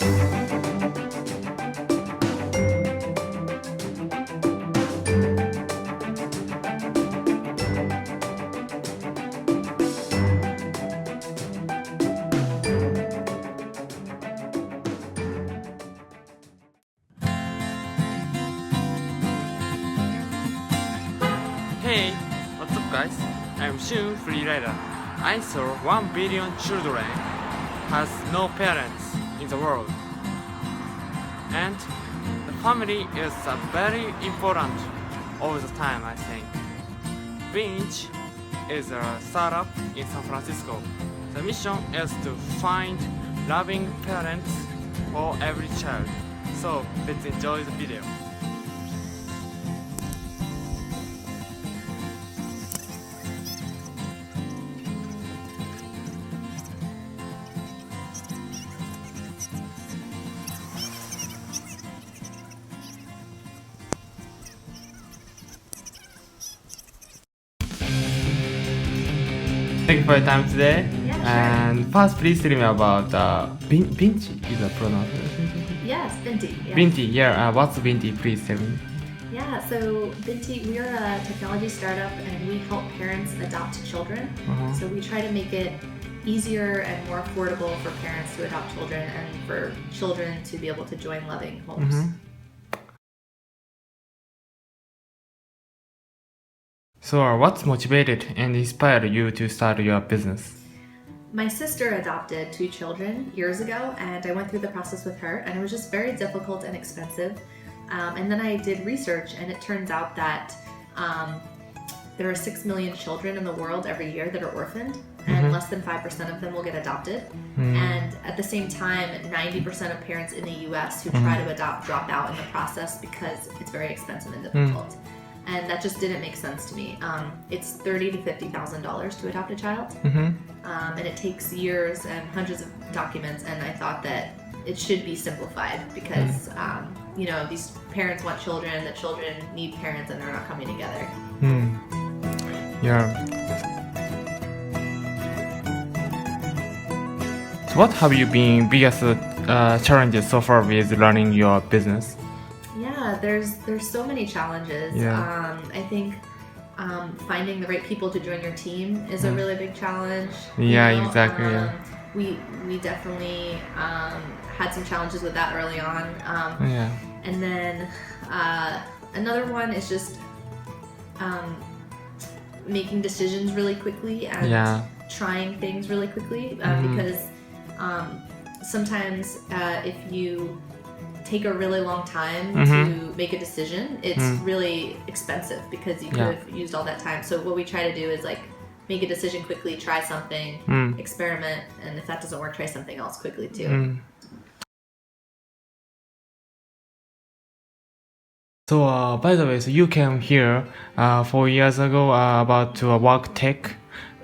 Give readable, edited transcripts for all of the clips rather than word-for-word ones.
Hey, what's up guys? I'm Shun, FREERIDER. I saw 1 billion children has no parents in the world. And the family is very important all the time, I think. Bint is a startup in San Francisco. The mission is to find loving parents for every child. So let's enjoy the video. Thank you for your time today. Yeah, sure. And first, please tell me about Binti is a pronunciation. Yes, Binti. Yeah. Binti, yeah. What's Binti? Please tell me. Yeah, so Binti, we are a technology startup and we help parents adopt children. So we try to make it easier and more affordable for parents to adopt children and for children to be able to join loving homes. So, what motivated and inspired you to start your business? My sister adopted 2 children years ago and I went through the process with her and it was just very difficult and expensive. And then I did research and it turns out that there are 6 million children in the world every year that are orphaned and less than 5% of them will get adopted. And at the same time, 90% of parents in the US who try to adopt drop out in the process because it's very expensive and difficult. And that just didn't make sense to me. It's $30,000 to $50,000 to adopt a child, and it takes years and hundreds of documents. And I thought that it should be simplified because you know, these parents want children, the children need parents, and they're not coming together. Yeah. So, what have you been biggest challenges so far with running your business? Yeah, there's so many challenges. Yeah. I think finding the right people to join your team is a really big challenge. Yeah, you know? exactly. Yeah. We definitely had some challenges with that early on. Yeah. And then another one is just making decisions really quickly and trying things really quickly because sometimes if you take a really long time to make a decision, it's really expensive because you could have used all that time. So what we try to do is like make a decision quickly, try something, experiment, and if that doesn't work, try something else quickly too. So, by the way, so you came here 4 years ago about to work tech.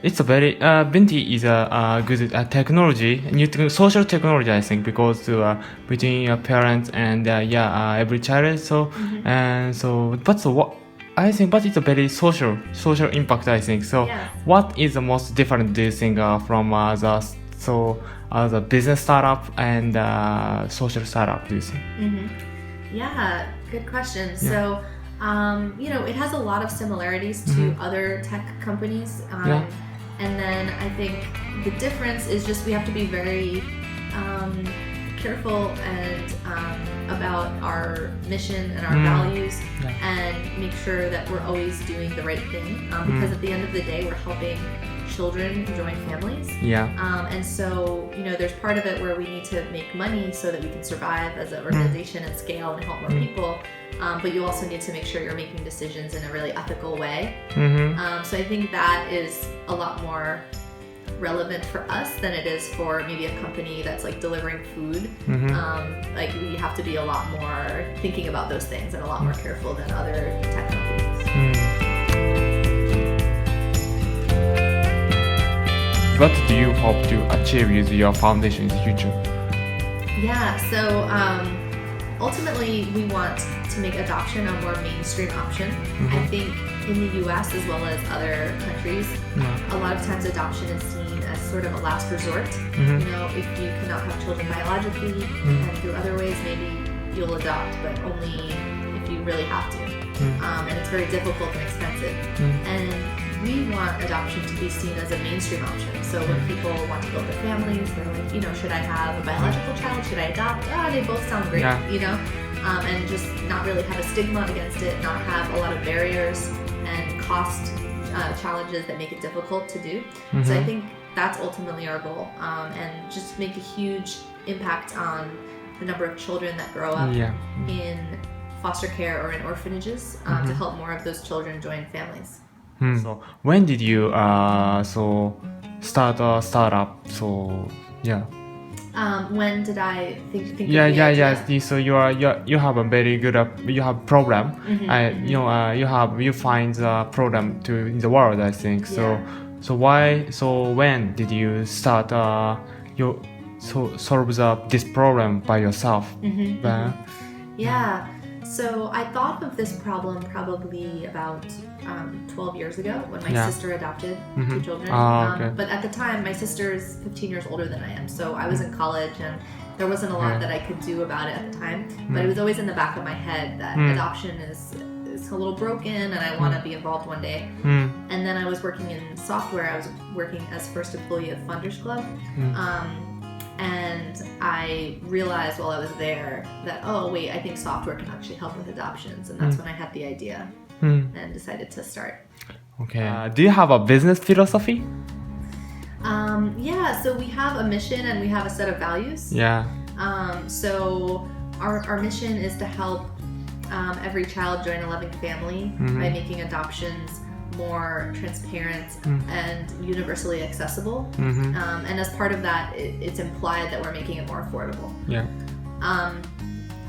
It's a very Binti is a good technology, new social technology, I think, because between your parents and every child. So and so, but so what I think, but it's a very social impact, I think. So, what is the most different, do you think, from the business startup and social startup? Do you think? Yeah, good question. So, you know, it has a lot of similarities to other tech companies. And then I think the difference is just we have to be very careful and about our mission and our values and make sure that we're always doing the right thing because at the end of the day, we're helping children join families. And so, you know, there's part of it where we need to make money so that we can survive as an organization and scale and help more people. But you also need to make sure you're making decisions in a really ethical way. So I think that is a lot more relevant for us than it is for maybe a company that's like delivering food. Like we have to be a lot more thinking about those things and a lot more careful than other tech companies. What do you hope to achieve with your foundation in the future? Yeah, so ultimately we want to make adoption a more mainstream option. I think in the US as well as other countries, a lot of times adoption is seen as sort of a last resort. Mhm. You know, if you cannot have children biologically and through other ways, maybe you'll adopt, but only if you really have to. And it's very difficult and expensive. And we want adoption to be seen as a mainstream option. So when people want to build their families, they're like, you know, should I have a biological child? Should I adopt? They both sound great, Yeah. you know? And just not really have a stigma against it, not have a lot of barriers and cost challenges that make it difficult to do. So I think that's ultimately our goal, and just make a huge impact on the number of children that grow up Yeah. in foster care or in orphanages, to help more of those children join families. So when did you start a startup? So yeah. When did I think of the Yeah. idea? So you have a very good you have problem. You find the problem in the world. I think so. Yeah. So when did you start you solve this problem by yourself? Yeah. So I thought of this problem probably about 12 years ago when my sister adopted two children. Okay. But at the time, my sister is 15 years older than I am. So I was in college and there wasn't a lot that I could do about it at the time. But it was always in the back of my head that adoption is a little broken and I want to be involved one day. And then I was working in software. I was working as first employee of Funders Club. And I realized while I was there that, oh wait, I think software can actually help with adoptions. And that's when I had the idea and decided to start. Okay. Do you have a business philosophy? Yeah, so we have a mission and we have a set of values. Yeah. So our mission is to help every child join a loving family by making adoptions more transparent and universally accessible. And as part of that, it's implied that we're making it more affordable. Yeah.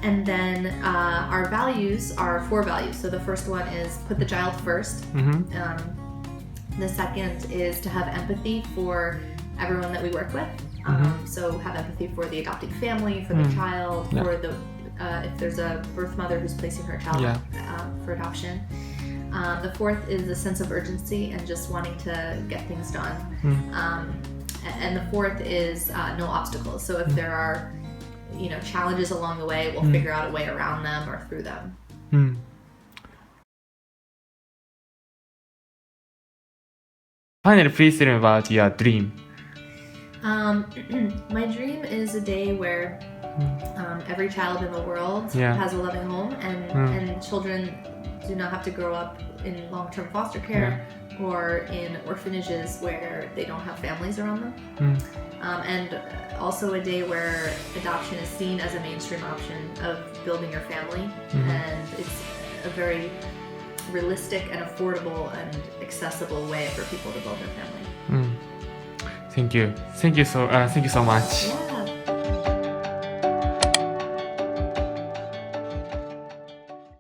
And then our values are 4 values. So the first one is put the child first. The second is to have empathy for everyone that we work with. So have empathy for the adopting family, for the child, for the if there's a birth mother who's placing her child for adoption. The fourth is a sense of urgency and just wanting to get things done. And the fourth is no obstacles. So if there are, you know, challenges along the way, we'll figure out a way around them or through them. Finally, please tell me about your dream. My dream is a day where every child in the world has a loving home and children do not have to grow up in long-term foster care or in orphanages where they don't have families around them. And also a day where adoption is seen as a mainstream option of building your family. And it's a very realistic and affordable and accessible way for people to build their family. Thank you so much. Yeah.